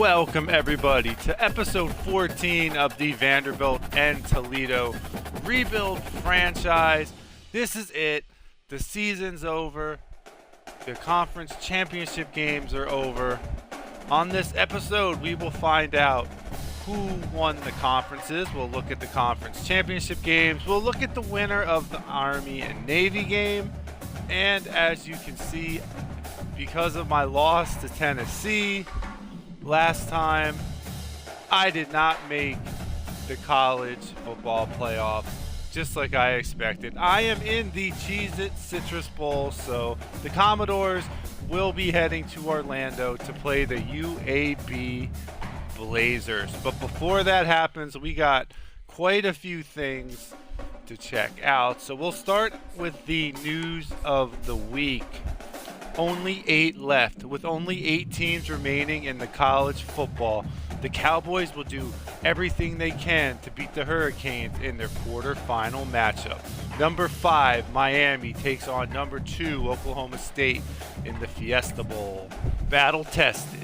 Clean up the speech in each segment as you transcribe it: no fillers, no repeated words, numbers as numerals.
Welcome everybody to episode 14 of the Vanderbilt and Toledo Rebuild franchise. This is it. The season's over. The conference championship games are over. On this episode, we will find out who won the conferences. We'll look at the conference championship games. We'll look at the winner of the Army and Navy game. And as you can see, because of my loss to Tennessee last time, I did not make the college football playoff just like I expected. I am in the Cheez-It Citrus Bowl, so the Commodores will be heading to Orlando to play the UAB Blazers. But before that happens, we got quite a few things to check out. So we'll start with the news of the week. Only 8 left. With only 8 teams remaining in the college football, the Cowboys will do everything they can to beat the Hurricanes in their quarterfinal matchup. Number 5, Miami takes on number 2, Oklahoma State in the Fiesta Bowl. Battle tested.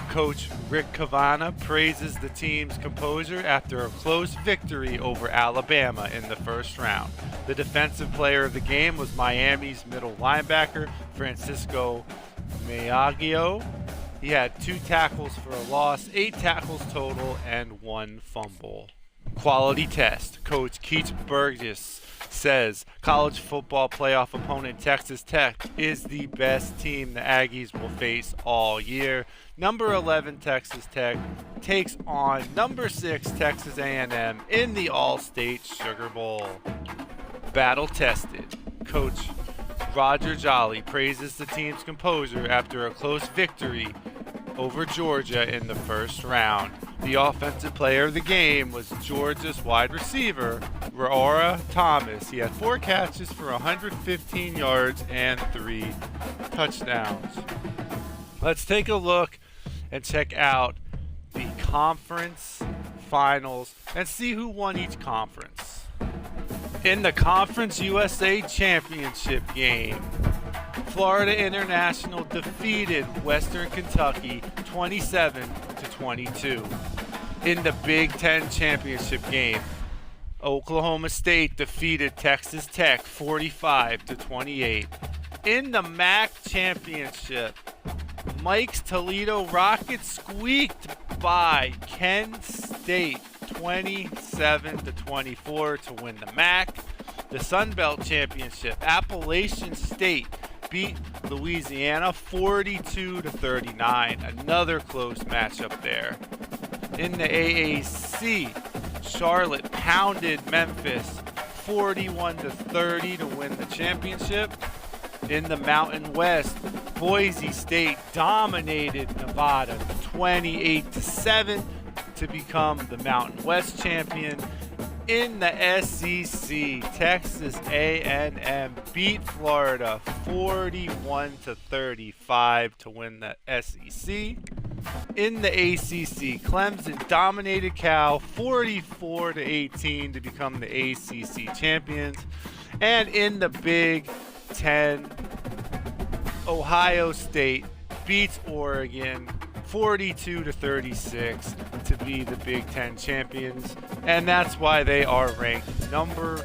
Coach Rick Cavana praises the team's composure after a close victory over Alabama in the first round. The defensive player of the game was Miami's middle linebacker, Francisco Maggio. He had 2 tackles for a loss, 8 tackles total, and 1 fumble. Quality test. Coach Keith Burgess says college football playoff opponent Texas Tech is the best team the Aggies will face all year. Number 11 Texas Tech takes on number 6 Texas A&M in the All-State Sugar Bowl. Battle tested. Coach Roger Jolly praises the team's composure after a close victory over Georgia in the first round. The offensive player of the game was Georgia's wide receiver, Roara Thomas. He had 4 catches for 115 yards and 3 touchdowns. Let's take a look and check out the conference finals and see who won each conference. In the Conference USA Championship game, Florida International defeated Western Kentucky 27-22. In the Big Ten Championship game, Oklahoma State defeated Texas Tech 45-28. In the MAC Championship, Mike's Toledo Rockets squeaked by Kent State 27-24 to win the MAC. The Sun Belt Championship, Appalachian State beat Louisiana 42-39. Another close matchup there. In the AAC, Charlotte pounded Memphis 41-30 to win the championship. In the Mountain West, Boise State dominated Nevada 28-7 to become the Mountain West champion. In the SEC, Texas A&M beat Florida 41-35 to win the SEC. In the ACC, Clemson dominated Cal 44-18 to become the ACC champions. And in the Big Ten, Ohio State beats Oregon 42-36 to be the Big Ten champions, and that's why they are ranked number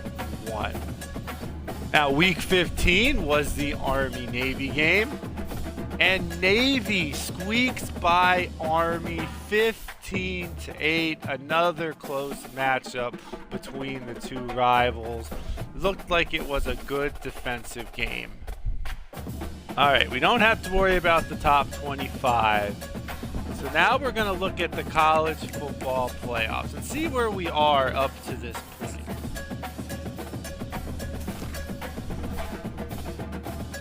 1. Now, Week 15 was the Army-Navy game, and Navy squeaks by Army 15-8. Another close matchup between the two rivals. Looked like it was a good defensive game. All right, we don't have to worry about the top 25. So now we're going to look at the college football playoffs and see where we are up to this point.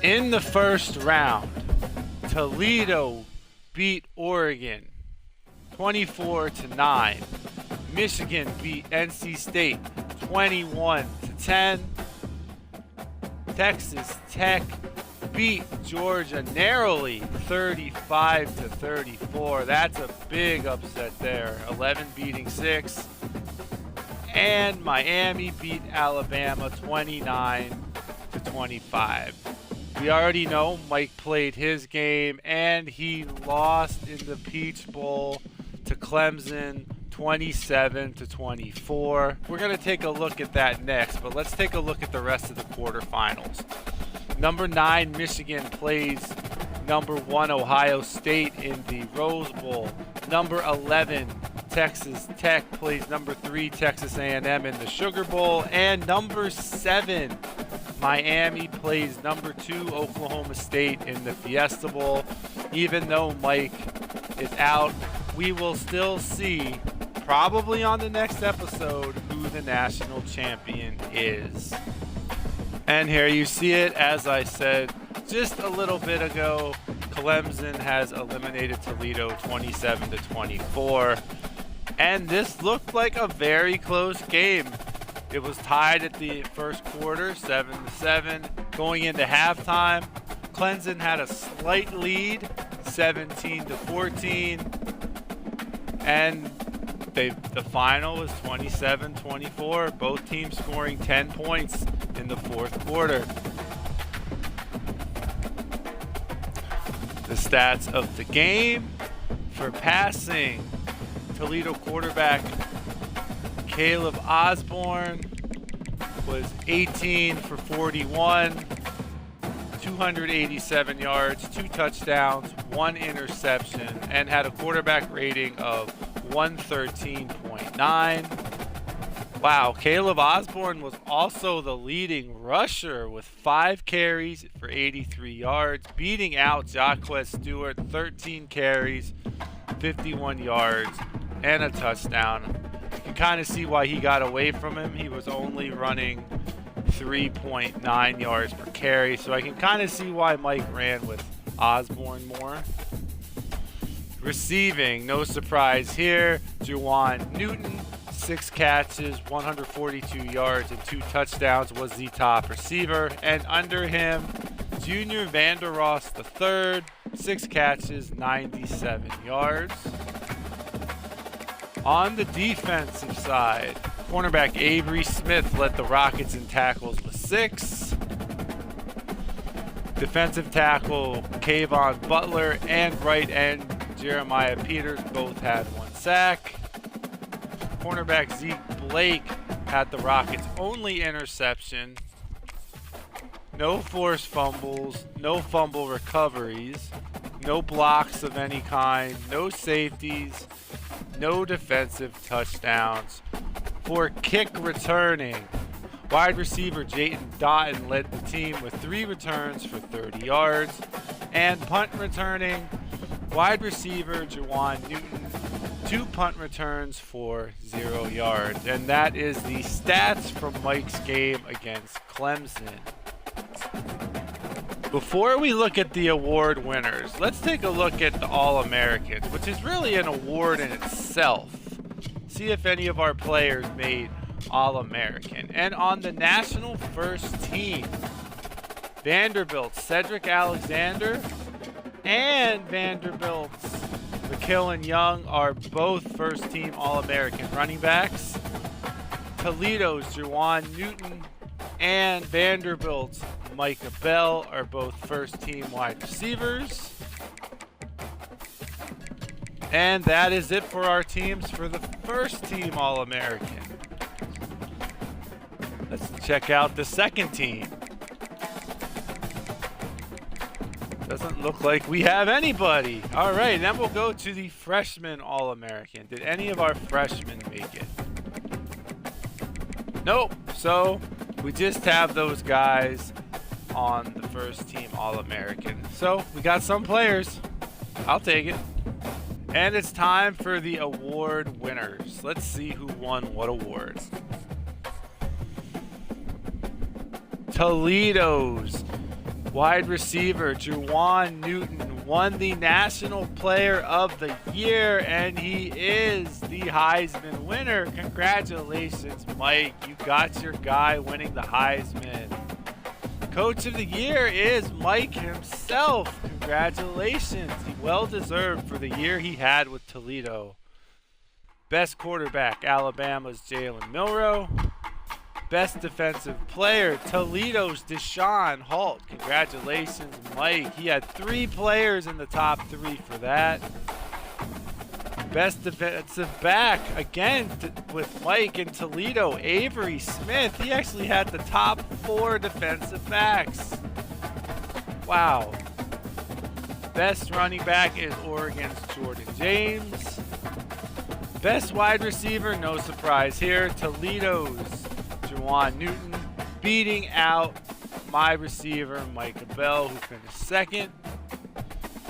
In the first round, Toledo beat Oregon 24-9. Michigan beat NC State 21-10. Texas Tech beat Georgia narrowly 35-34. That's a big upset there. 11 beating 6. And Miami beat Alabama 29-25. We already know Mike played his game, and he lost in the Peach Bowl to Clemson 27-24. We're going to take a look at that next, but let's take a look at the rest of the quarterfinals. Number 9, Michigan plays number 1, Ohio State in the Rose Bowl. Number 11, Texas Tech plays number 3, Texas A&M in the Sugar Bowl. And number 7, Miami plays number 2, Oklahoma State in the Fiesta Bowl. Even though Mike is out, we will still see, probably on the next episode, who the national champion is. And here you see it, as I said just a little bit ago, Clemson has eliminated Toledo 27-24. And this looked like a very close game. It was tied at the first quarter, 7-7. Going into halftime, Clemson had a slight lead, 17-14. And the final was 27-24. Both teams scoring 10 points in the fourth quarter. The stats of the game for passing: Toledo quarterback Caleb Osborne was 18 for 41, 287 yards, 2 touchdowns, 1 interception, and had a quarterback rating of 113.9. Wow, Caleb Osborne was also the leading rusher with 5 carries for 83 yards, beating out Jaquez Stewart, 13 carries, 51 yards, and a touchdown. You can kind of see why he got away from him. He was only running 3.9 yards per carry, so I can kind of see why Mike ran with Osborne more. Receiving, no surprise here, Juwan Newton, 6 catches, 142 yards, and 2 touchdowns, was the top receiver. And under him, Junior Vanderrost III, 6 catches, 97 yards. On the defensive side, cornerback Avery Smith led the Rockets in tackles with 6. Defensive tackle Kayvon Butler and right end Jeremiah Peters both had 1 sack. Cornerback Zeke Blake had the Rockets' only interception. No forced fumbles, no fumble recoveries, no blocks of any kind, no safeties, no defensive touchdowns. For kick returning, wide receiver Jayton Dotton led the team with 3 returns for 30 yards. And punt returning, wide receiver Juwan Newton, 2 punt returns for 0 yards. And that is the stats from Mike's game against Clemson. Before we look at the award winners, let's take a look at the All-Americans, which is really an award in itself. See if any of our players made All-American. And on the national first team, Vanderbilt, Cedric Alexander, and Vanderbilt's McKillen Young are both first-team All-American running backs. Toledo's Juwan Newton and Vanderbilt's Micah Bell are both first-team wide receivers. And that is it for our teams for the first-team All-American. Let's check out the second team. Doesn't look like we have anybody. All right, then we'll go to the freshman All-American. Did any of our freshmen make it? Nope. So we just have those guys on the first team All-American. So we got some players. I'll take it. And it's time for the award winners. Let's see who won what awards. Toledo's wide receiver Juwan Newton won the National Player of the Year, and he is the Heisman winner. Congratulations, Mike. You got your guy winning the Heisman. Coach of the Year is Mike himself. Congratulations. Well deserved for the year he had with Toledo. Best quarterback, Alabama's Jalen Milroe. Best defensive player, Toledo's Deshaun Holt. Congratulations, Mike. He had 3 players in the top 3 for that. Best defensive back, again with Mike in Toledo, Avery Smith. He actually had the top 4 defensive backs. Wow. Best running back is Oregon's Jordan James. Best wide receiver, no surprise here, Toledo's Juwan Newton, beating out my receiver, Micah Bell, who finished second.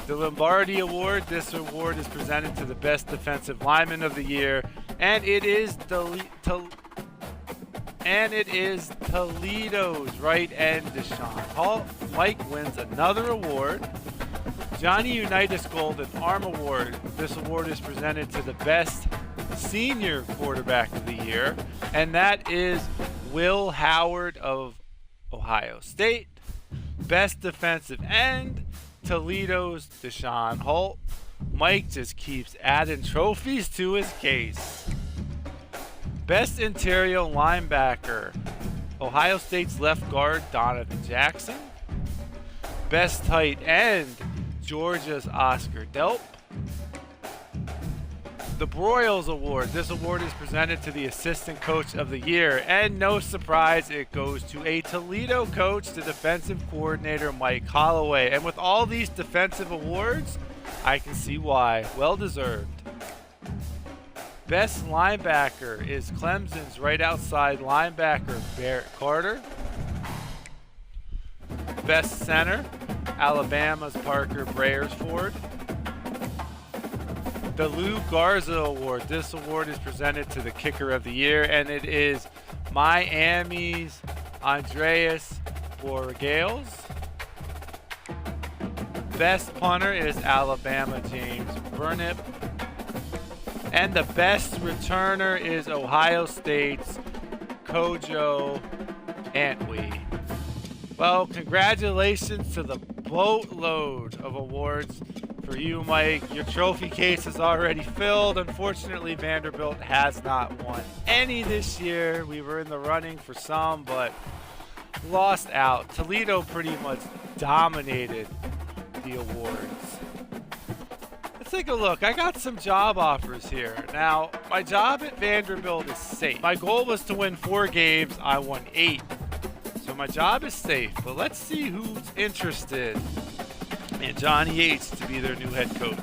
The Lombardi Award, this award is presented to the best defensive lineman of the year, and it is Toledo's right end, Deshaun Holt. Mike wins another award. Johnny Unitas Golden Arm Award. This award is presented to the best senior quarterback of the year, and that is Will Howard of Ohio State. Best defensive end, Toledo's Deshaun Holt. Mike just keeps adding trophies to his case. Best interior linebacker, Ohio State's left guard, Donovan Jackson. Best tight end, Georgia's Oscar Delp. The Broyles Award. This award is presented to the Assistant Coach of the Year, and no surprise, it goes to a Toledo coach, the defensive coordinator, Mike Holloway. And with all these defensive awards, I can see why. Well deserved. Best linebacker is Clemson's right outside linebacker, Barrett Carter. Best center, Alabama's Parker Brayersford. The Lou Garza Award. This award is presented to the kicker of the year, and it is Miami's Andreas Borregales. Best punter is Alabama James Burnip. And the best returner is Ohio State's Kojo Antwi. Well, congratulations to the boatload of awards for you, Mike. Your trophy case is already filled. Unfortunately, Vanderbilt has not won any this year. We were in the running for some, but lost out. Toledo pretty much dominated the awards. Let's take a look. I got some job offers here. Now, my job at Vanderbilt is safe. My goal was to win 4 games. I won 8. So my job is safe. But let's see who's interested in Johnny Yates to be their new head coach.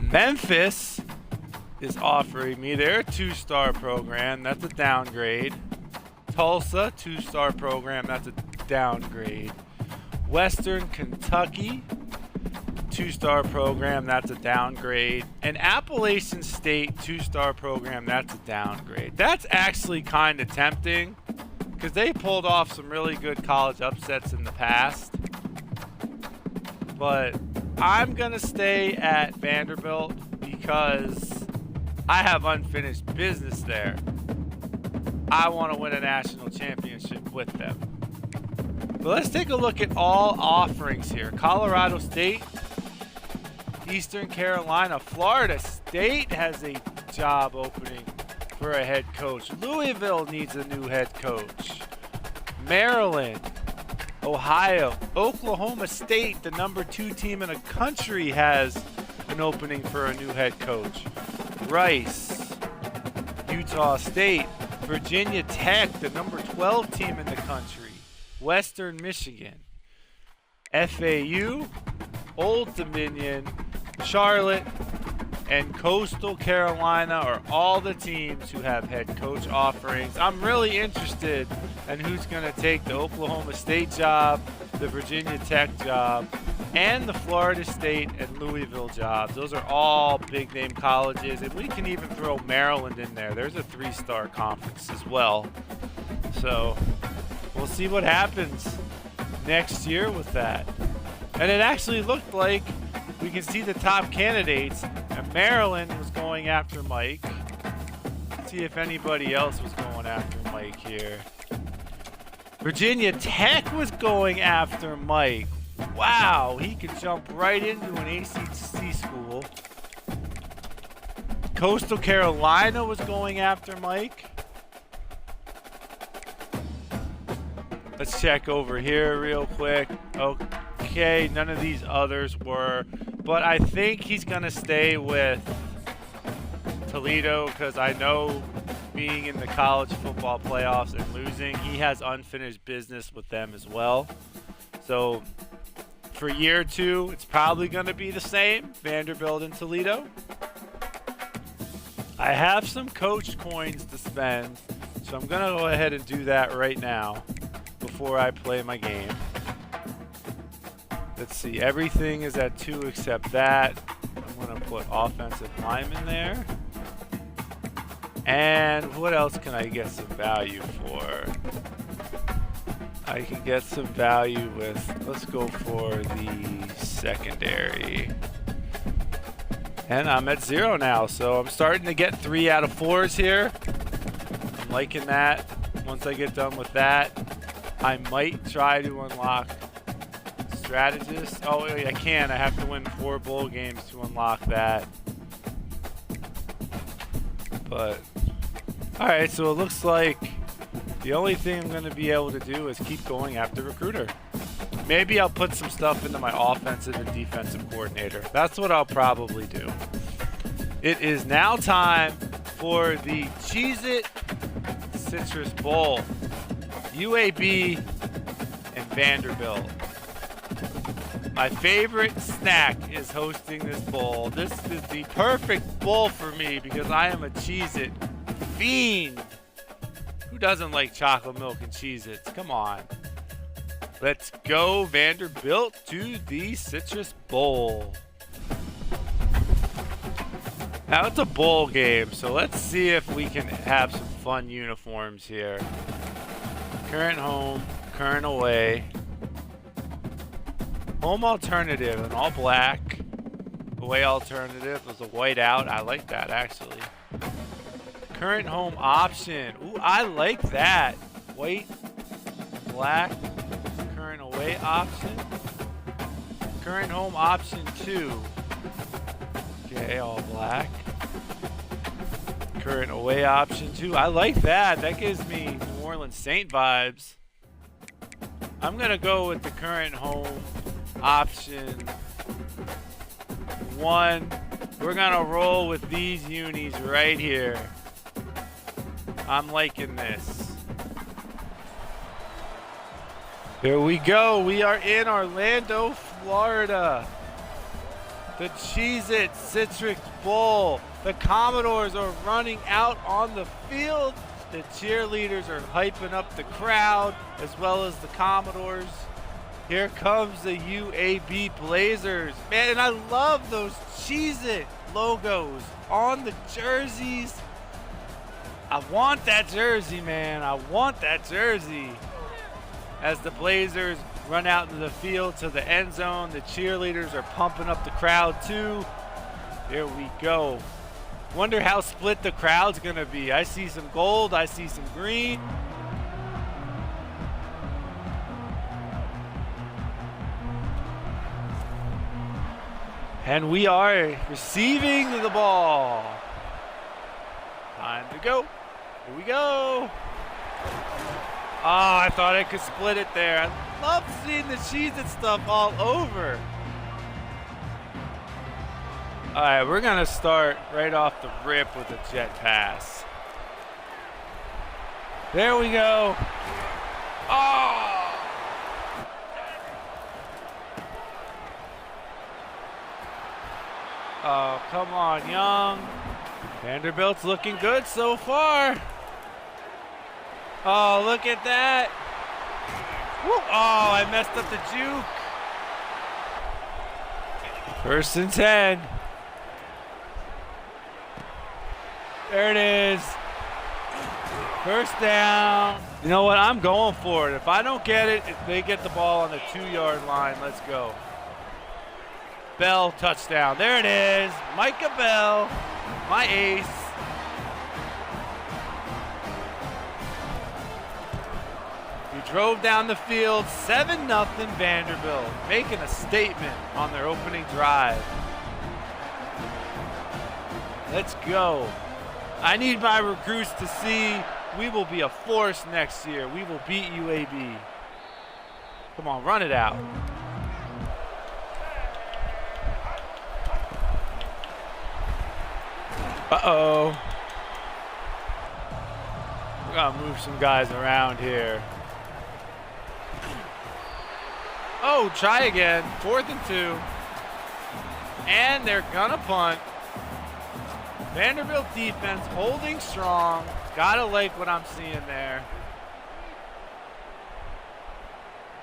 Memphis is offering me their 2-star program. That's a downgrade. Tulsa, 2-star program. That's a downgrade. Western Kentucky, 2-star program. That's a downgrade. And Appalachian State, 2-star program. That's a downgrade. That's actually kind of tempting, because they pulled off some really good college upsets in the past. But I'm going to stay at Vanderbilt because I have unfinished business there. I want to win a national championship with them. But let's take a look at all offerings here. Colorado State, Eastern Carolina, Florida State has a job opening for a head coach. Louisville needs a new head coach. Maryland, Ohio, Oklahoma State, the number 2 team in the country, has an opening for a new head coach. Rice, Utah State, Virginia Tech, the number 12 team in the country. Western Michigan, FAU, Old Dominion, Charlotte, and Coastal Carolina are all the teams who have head coach offerings. I'm really interested in who's going to take the Oklahoma State job, the Virginia Tech job, and the Florida State and Louisville jobs. Those are all big-name colleges, and we can even throw Maryland in there. There's a 3-star conference as well. So we'll see what happens next year with that. And it actually looked like we can see the top candidates, and Maryland was going after Mike. Let's see if anybody else was going after Mike here. Virginia Tech was going after Mike. Wow, he could jump right into an ACC school. Coastal Carolina was going after Mike. Let's check over here real quick. Okay, none of these others were. But I think he's going to stay with Toledo because I know being in the college football playoffs and losing, he has unfinished business with them as well. So for year 2, it's probably going to be the same, Vanderbilt and Toledo. I have some coach coins to spend, so I'm going to go ahead and do that right now before I play my game. Let's see, everything is at 2 except that. I'm going to put offensive lineman there. And what else can I get some value for? I can get some value with, let's go for the secondary. And I'm at 0 now, so I'm starting to get 3 out of 4s here. I'm liking that. Once I get done with that, I might try to unlock strategist. Oh, I can. I have to win 4 bowl games to unlock that. But alright, so it looks like the only thing I'm going to be able to do is keep going after recruiter. Maybe I'll put some stuff into my offensive and defensive coordinator. That's what I'll probably do. It is now time for the Cheez-It Citrus Bowl. UAB and Vanderbilt. My favorite snack is hosting this bowl. This is the perfect bowl for me because I am a Cheez-It fiend. Who doesn't like chocolate milk and Cheez-Its? Come on. Let's go Vanderbilt to the Citrus Bowl. Now it's a bowl game, so let's see if we can have some fun uniforms here. Current home, current away. Home alternative, an all black. Away alternative was a white out. I like that actually. Current home option. Ooh, I like that. White, black, current away option. Current home option 2. Okay, all black. Current away option 2. I like that. That gives me New Orleans Saint vibes. I'm gonna go with the current home option 1. We're gonna roll with these unis right here. I'm liking this. Here we go. We are in Orlando, Florida. The Cheez-It Citrus Bowl. The Commodores are running out on the field. The cheerleaders are hyping up the crowd as well as the Commodores. Here comes the UAB Blazers. Man, and I love those Cheez-It logos on the jerseys. I want that jersey, man. I want that jersey. As the Blazers run out into the field to the end zone, the cheerleaders are pumping up the crowd too. Here we go. Wonder how split the crowd's gonna be. I see some gold, I see some green. And we are receiving the ball. Time to go. Here we go. Oh, I thought I could split it there. I love seeing the Cheez-It stuff all over. All right, we're going to start right off the rip with a jet pass. There we go. Oh! Oh, come on, Young. Vanderbilt's looking good so far. Oh, look at that. Woo. Oh, I messed up the juke. 1st and 10. There it is. 1st down. You know what? I'm going for it. If I don't get it, if they get the ball on the 2-yard line, let's go. Bell touchdown. There it is. Micah Bell, my ace. We drove down the field, 7-0 Vanderbilt, making a statement on their opening drive. Let's go. I need my recruits to see we will be a force next year. We will beat UAB. Come on, run it out. Uh-oh. We gotta move some guys around here. Oh, try again. 4th and 2. And they're gonna punt. Vanderbilt defense holding strong. Gotta like what I'm seeing there.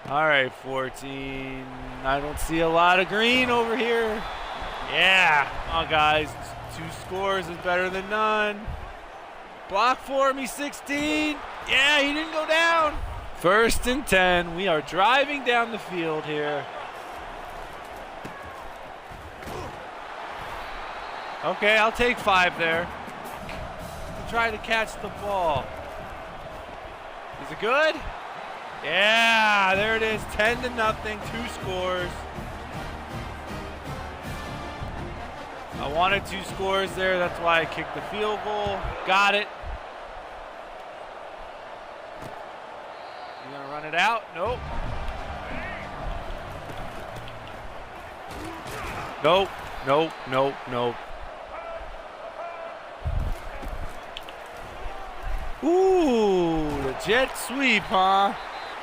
All right, 14. I don't see a lot of green over here. Yeah, come on, guys. 2 scores is better than none. Block for me, 16. Yeah, he didn't go down. 1st and 10. We are driving down the field here. Okay, I'll take 5 there. Try to catch the ball. Is it good? Yeah, there it is. 10-0, 2 scores. I wanted 2 scores there. That's why I kicked the field goal. Got it. You gonna run it out? Nope. Nope, nope, nope, nope. Ooh, the jet sweep, huh?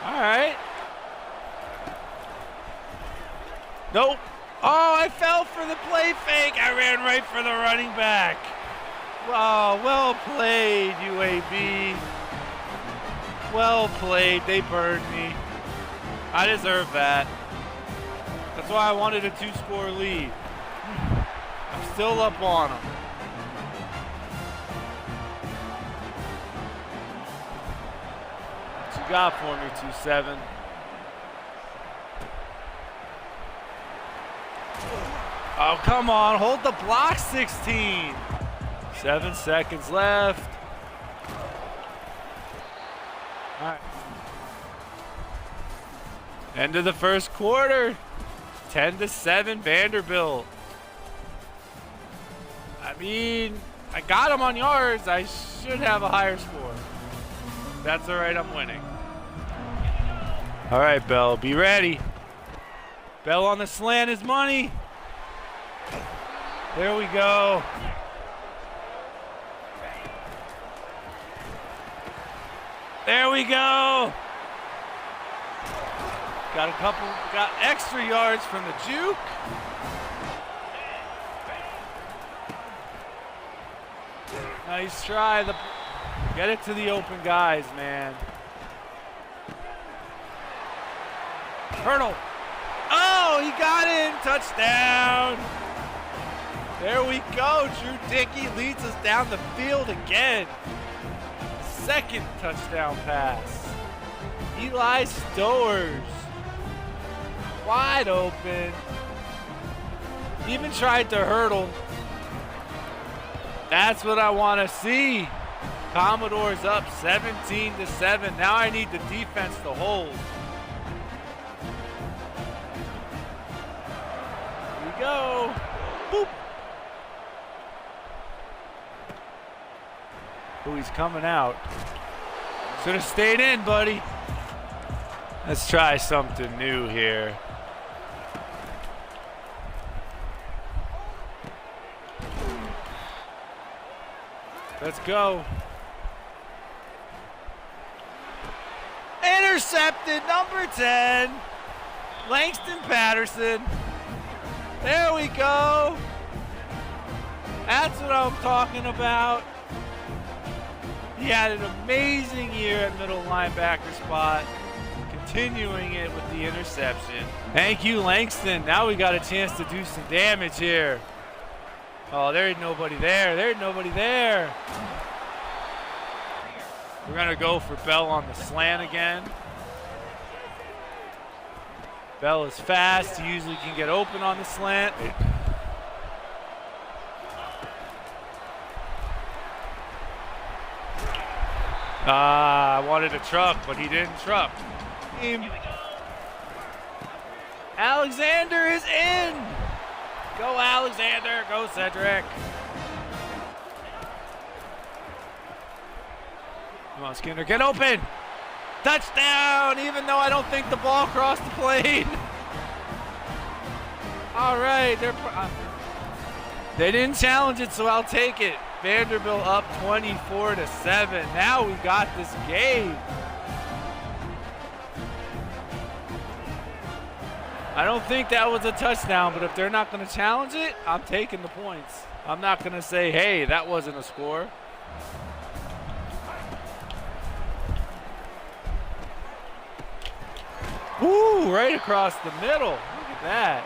All right. Nope. Oh, I fell for the play fake. I ran right for the running back. Oh, well played, UAB. Well played. They burned me. I deserve that. That's why I wanted a 2-score lead. I'm still up on them. What you got for me, 2-7? Oh, come on. Hold the block, 16. 7 seconds left. All right. End of the first quarter. 10-7 Vanderbilt. I mean, I got him on yards. I should have a higher score. That's all right. I'm winning. All right, Bell. Be ready. Bell on the slant is money. There we go. There we go. Got extra yards from the juke. Nice try. Get it to the open guys, man. Hurdle. Oh, he got in. Touchdown. There we go. Drew Dickey leads us down the field again. Second touchdown pass. Eli Stowers. Wide open. Even tried to hurdle. That's what I want to see. Commodores up 17-7. Now I need the defense to hold. Here we go. Boop. Oh, he's coming out. Should have stayed in, buddy. Let's try something new here. Let's go. Intercepted, number 10. Langston Patterson. There we go. That's what I'm talking about. He had an amazing year at middle linebacker spot, continuing it with the interception. Thank you, Langston. Now we got a chance to do some damage here. Oh, there ain't nobody there. There ain't nobody there. We're going to go for Bell on the slant again. Bell is fast. He usually can get open on the slant. I wanted a truck, but he didn't truck. Alexander is in. Go, Alexander. Go, Cedric. Come on, Skinner. Get open. Touchdown, even though I don't think the ball crossed the plane. All right, they didn't challenge it, so I'll take it. Vanderbilt up 24-7. Now we got this game. I don't think that was a touchdown, but if they're not going to challenge it, I'm taking the points. I'm not going to say, hey, that wasn't a score. Woo, right across the middle. Look at that.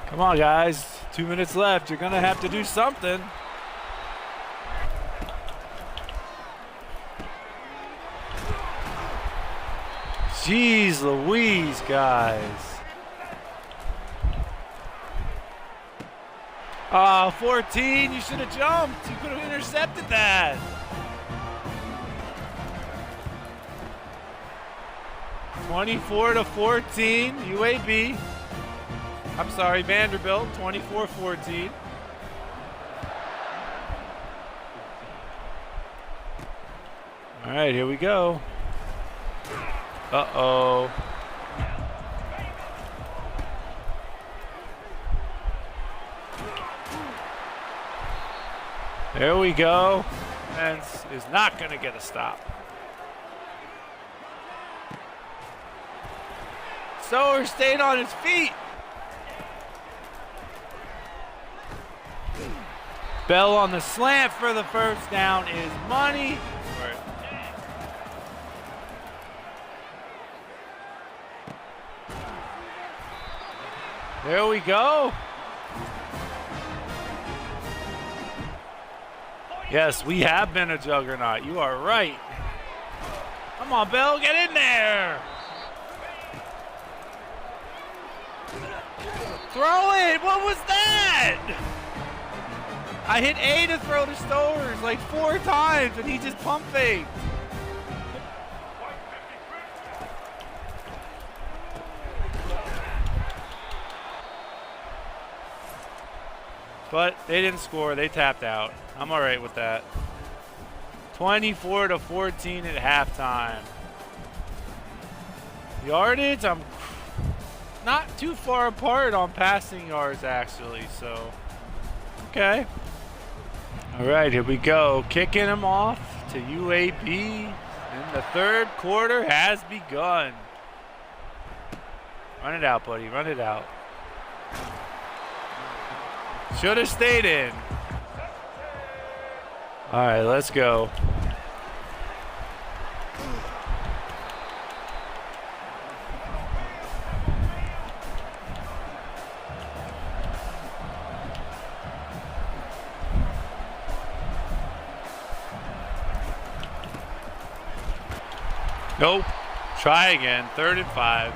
Come on, guys. 2 minutes left. You're going to have to do something. Jeez Louise, guys. 14. You should have jumped. You could have intercepted that. (24-14) UAB. I'm sorry, Vanderbilt. 24-14. All right, here we go. Uh-oh. There we go. Defense is not going to get a stop. Sower stayed on his feet. Bell on the slant for the first down is money. There we go. Yes, we have been a juggernaut. You are right. Come on, Bell, get in there. Throw it. What was that? I hit A to throw to Stowers like 4 times, and he just pump faked. But they didn't score. They tapped out. I'm all right with that. 24-14 at halftime. Yardage, I'm not too far apart on passing yards, actually. So, okay. All right, here we go. Kicking him off to UAB. And the third quarter has begun. Run it out, buddy. Run it out. Should have stayed in. All right, let's go. Nope. Try again. 3rd and 5.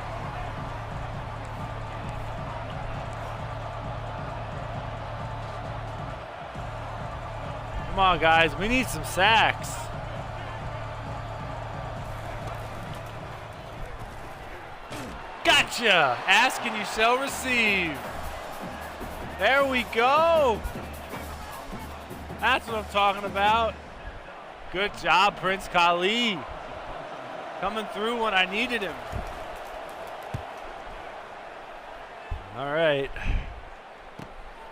Come on, guys. We need some sacks. Gotcha. Ask and you shall receive. There we go. That's what I'm talking about. Good job, Prince Khali. Coming through when I needed him. All right.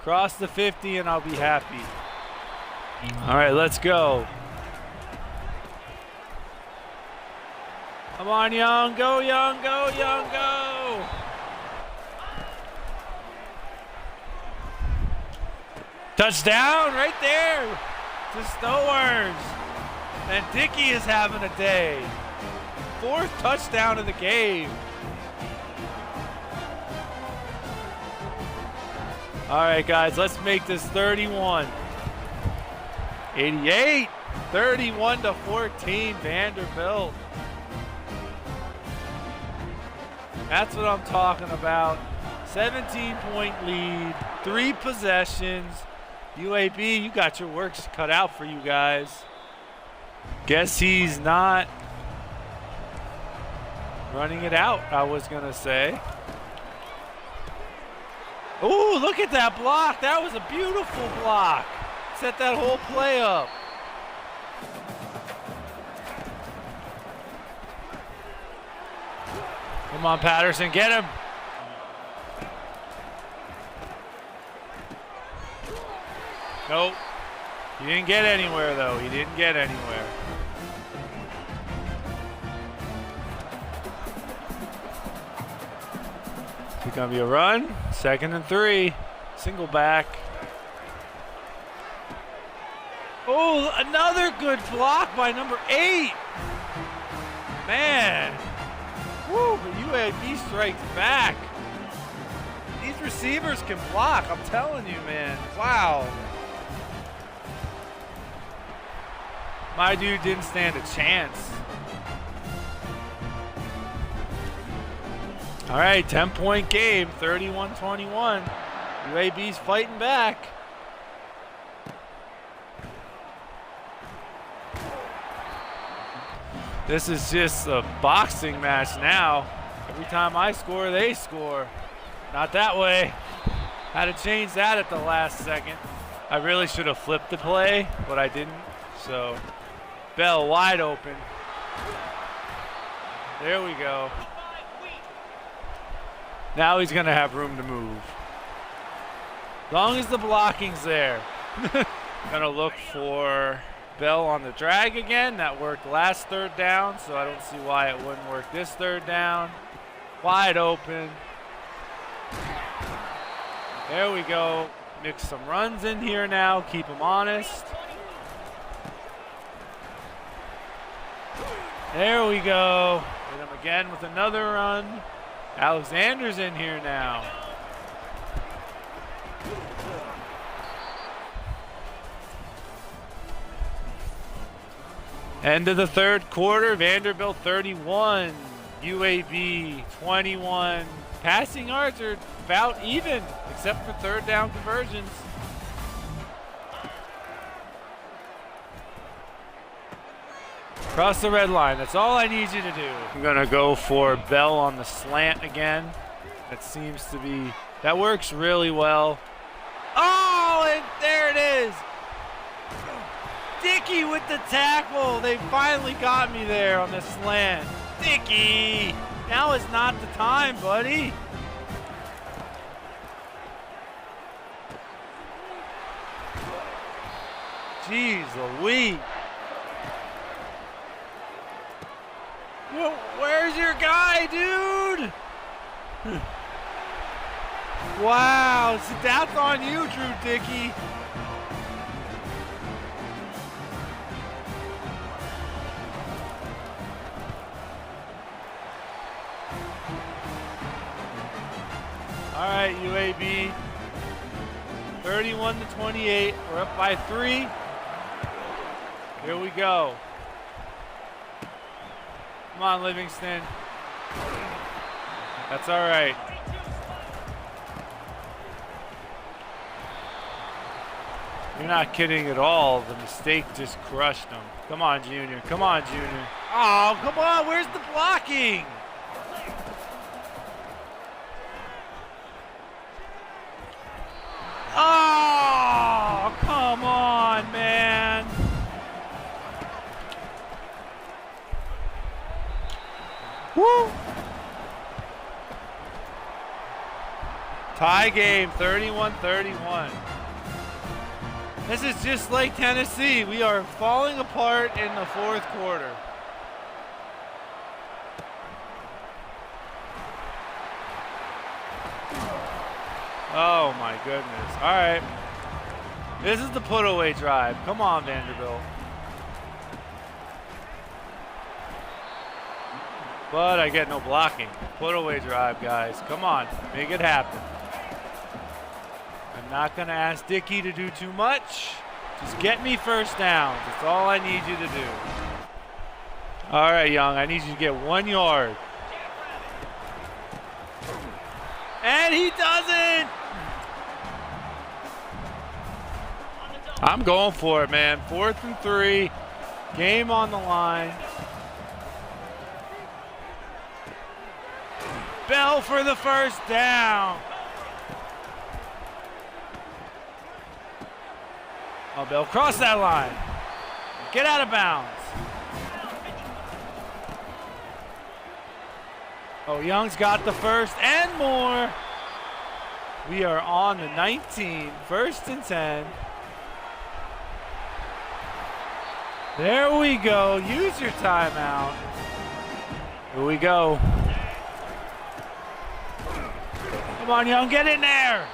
Cross the 50 and I'll be happy. All right, let's go. Come on, Young. Go, Young. Go, Young. Go. Touchdown right there to Stowers. And Dickey is having a day. 4th touchdown of the game. All right, guys, let's make this 31. 88, 31-14, Vanderbilt. That's what I'm talking about. 17-point lead, 3 possessions. UAB, you got your work cut out for you guys. Guess he's not running it out, I was going to say. Ooh, look at that block. That was a beautiful block. Set that whole play up. Come on, Patterson, get him. Nope. He didn't get anywhere, though. He didn't get anywhere. Is it going to be a run? 2nd and 3. Single back. Oh, another good block by number 8. Man. Woo, but UAB strikes back. These receivers can block, I'm telling you, man. Wow. My dude didn't stand a chance. All right, 10-point game, 31-21. UAB's fighting back. This is just a boxing match now. Every time I score, they score. Not that way. Had to change that at the last second. I really should have flipped the play, but I didn't. So, Bell wide open. There we go. Now he's gonna have room to move. As long as the blocking's there. Gonna look for Bell on the drag again. That worked last 3rd down, so I don't see why it wouldn't work this 3rd down. Wide open. There we go. Mix some runs in here now. Keep them honest. There we go. Hit him again with another run. Alexander's in here now. End of the 3rd quarter. Vanderbilt 31, UAB 21. Passing yards are about even, except for 3rd down conversions. Cross the red line. That's all I need you to do. I'm going to go for Bell on the slant again. That seems to be, that works really well. Oh, and there it is. Dickey with the tackle. They finally got me there on the slant. Dickey. Now is not the time, buddy. Jeez Louise. Well, where's your guy, dude? Wow, so that's on you, Drew Dickey. All right, UAB, 31-28. We're up by 3. Here we go. Come on, Livingston. That's all right. You're not kidding at all. The mistake just crushed him. Come on, Junior. Come on, Junior. Oh, come on. Where's the blocking? Oh, come on, man. Woo. Tie game, 31-31. This is just like Tennessee. We are falling apart in the 4th quarter. Oh my goodness. All right. This is the put away drive. Come on, Vanderbilt. But I get no blocking. Put away drive, guys. Come on. Make it happen. I'm not going to ask Dickey to do too much. Just get me 1st downs. That's all I need you to do. All right, Young. I need you to get 1 yard. And he doesn't. I'm going for it, man. 4th and 3. Game on the line. Bell for the 1st down. Oh, Bell, cross that line. Get out of bounds. Oh, Young's got the first and more. We are on the 19, 1st and 10. There we go. Use your timeout. Here we go. Come on, Young, get in there.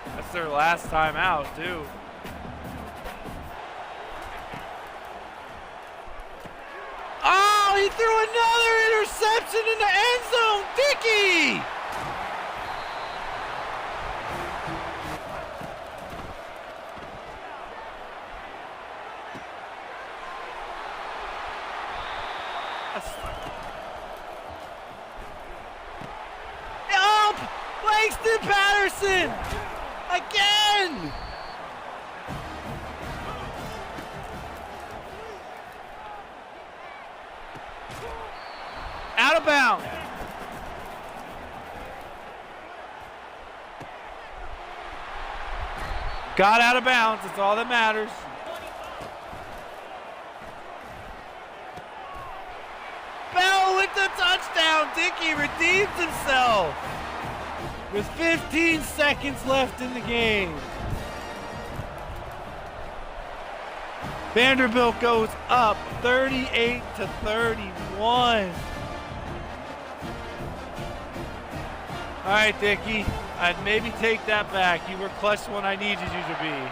That's their last timeout, too. Oh, he threw another interception in the end zone. Dickey! Oh, Langston Patterson! Again! Out of bounds. Got out of bounds. That's all that matters. Bell with the touchdown. Dickey redeems himself with 15 seconds left in the game. Vanderbilt goes up 38-31. All right, Dickey, I'd maybe take that back. You were clutch when I needed you to be.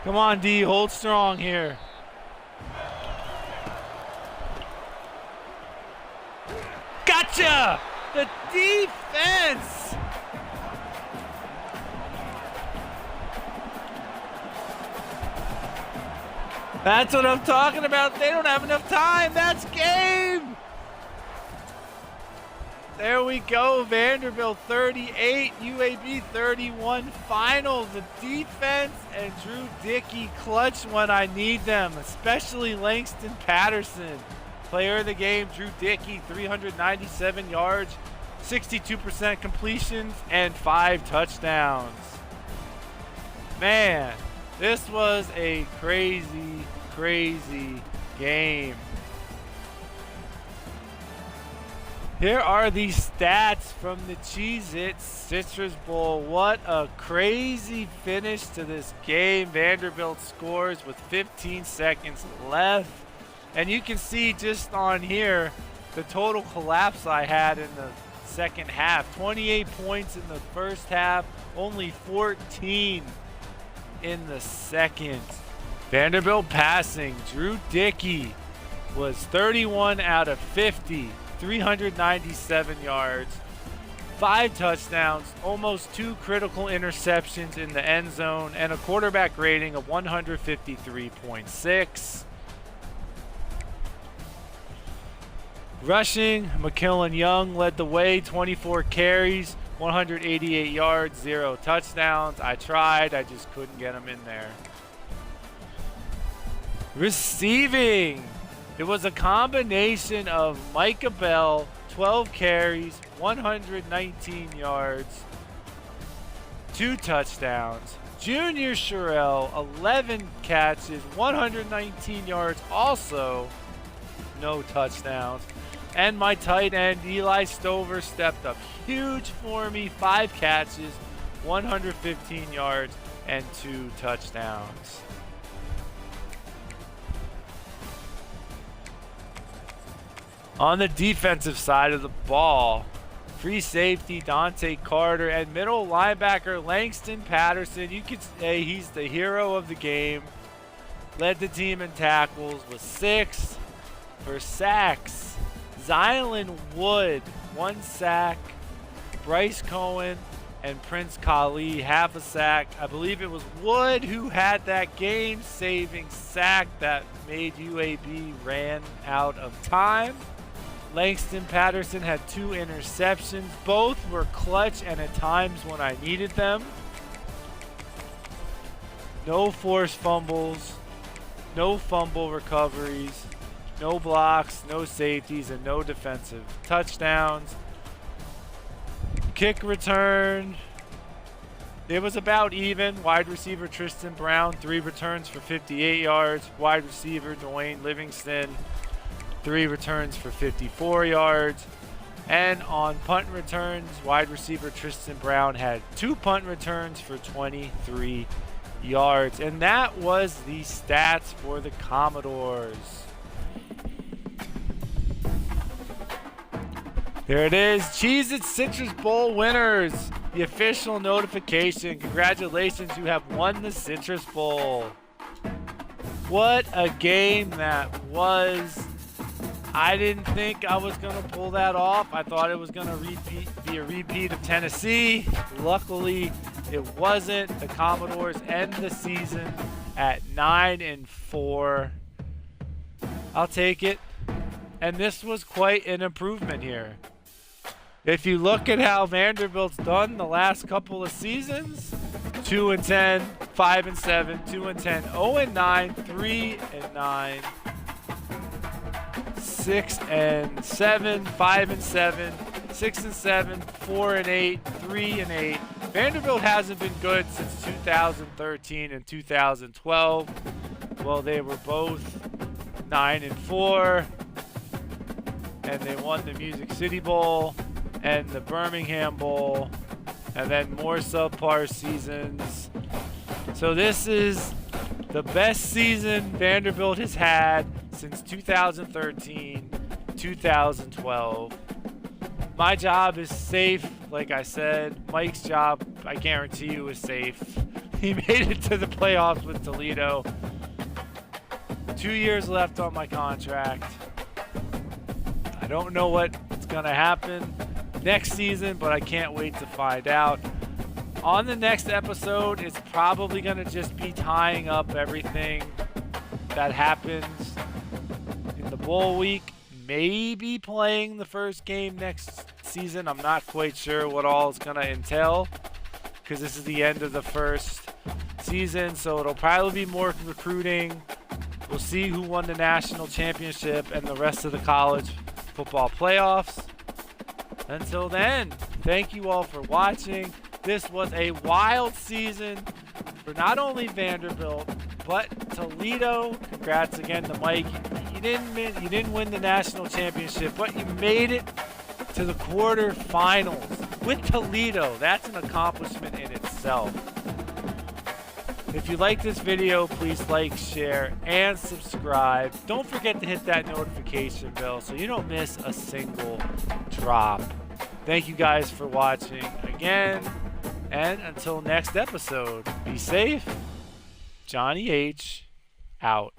Come on, D, hold strong here. Gotcha! The defense! That's what I'm talking about. They don't have enough time. That's game. There we go. Vanderbilt 38, UAB 31 final. The defense and Drew Dickey clutch when I need them, especially Langston Patterson. Player of the game, Drew Dickey, 397 yards, 62% completions, and 5 touchdowns. Man, this was a crazy, crazy game. Here are the stats from the Cheez-It Citrus Bowl. What a crazy finish to this game. Vanderbilt scores with 15 seconds left. And you can see just on here the total collapse I had in the second half. 28 points in the first half, only 14 in the second. Vanderbilt passing. Drew Dickey was 31 out of 50. 397 yards, 5 touchdowns, almost 2 critical interceptions in the end zone, and a quarterback rating of 153.6. Rushing, McKillen Young led the way, 24 carries, 188 yards, 0 touchdowns. I tried, I just couldn't get them in there. Receiving. It was a combination of Micah Bell, 12 carries, 119 yards, 2 touchdowns. Junior Sherrill, 11 catches, 119 yards, also no touchdowns. And my tight end, Eli Stover, stepped up huge for me, 5 catches, 115 yards, and 2 touchdowns. On the defensive side of the ball, free safety Dante Carter and middle linebacker Langston Patterson. You could say he's the hero of the game. Led the team in tackles with 6. For sacks, Zylan Wood, 1 sack. Bryce Cohen and Prince Kali, half a sack. I believe it was Wood who had that game-saving sack that made UAB ran out of time. Langston Patterson had 2 interceptions. Both were clutch and at times when I needed them. No forced fumbles, no fumble recoveries, no blocks, no safeties, and no defensive touchdowns. Kick return, it was about even. Wide receiver Tristan Brown, 3 returns for 58 yards. Wide receiver Dwayne Livingston, 3 returns for 54 yards. And on punt returns, wide receiver Tristan Brown had 2 punt returns for 23 yards. And that was the stats for the Commodores. There it is. Cheez-It Citrus Bowl winners. The official notification. Congratulations, you have won the Citrus Bowl. What a game that was. I didn't think I was going to pull that off. I thought it was going to be a repeat of Tennessee. Luckily, it wasn't. The Commodores end the season at 9-4. I'll take it. And this was quite an improvement here. If you look at how Vanderbilt's done the last couple of seasons, 2-10, 5-7, 2-10, 0-9, 3-9, 6-7, 5-7, 6-7, 4-8, 3-8. Vanderbilt hasn't been good since 2013 and 2012. Well, they were both 9-4, and they won the Music City Bowl and the Birmingham Bowl, and then more subpar seasons. So this is the best season Vanderbilt has had since 2013, 2012. My job is safe, like I said. Mike's job, I guarantee you, is safe. He made it to the playoffs with Toledo. 2 years left on my contract. I don't know what's going to happen next season, but I can't wait to find out. On the next episode, it's probably going to just be tying up everything that happens in the bowl week. Maybe playing the first game next season. I'm not quite sure what all it's going to entail, because this is the end of the first season, so it'll probably be more recruiting. We'll see who won the national championship and the rest of the college football playoffs. Until then, thank you all for watching. This was a wild season for not only Vanderbilt, but Toledo. Congrats again to Mike. You didn't win the national championship, but you made it to the quarterfinals with Toledo. That's an accomplishment in itself. If you like this video, please like, share, and subscribe. Don't forget to hit that notification bell so you don't miss a single drop. Thank you guys for watching again. And until next episode, be safe. Johnny H. out.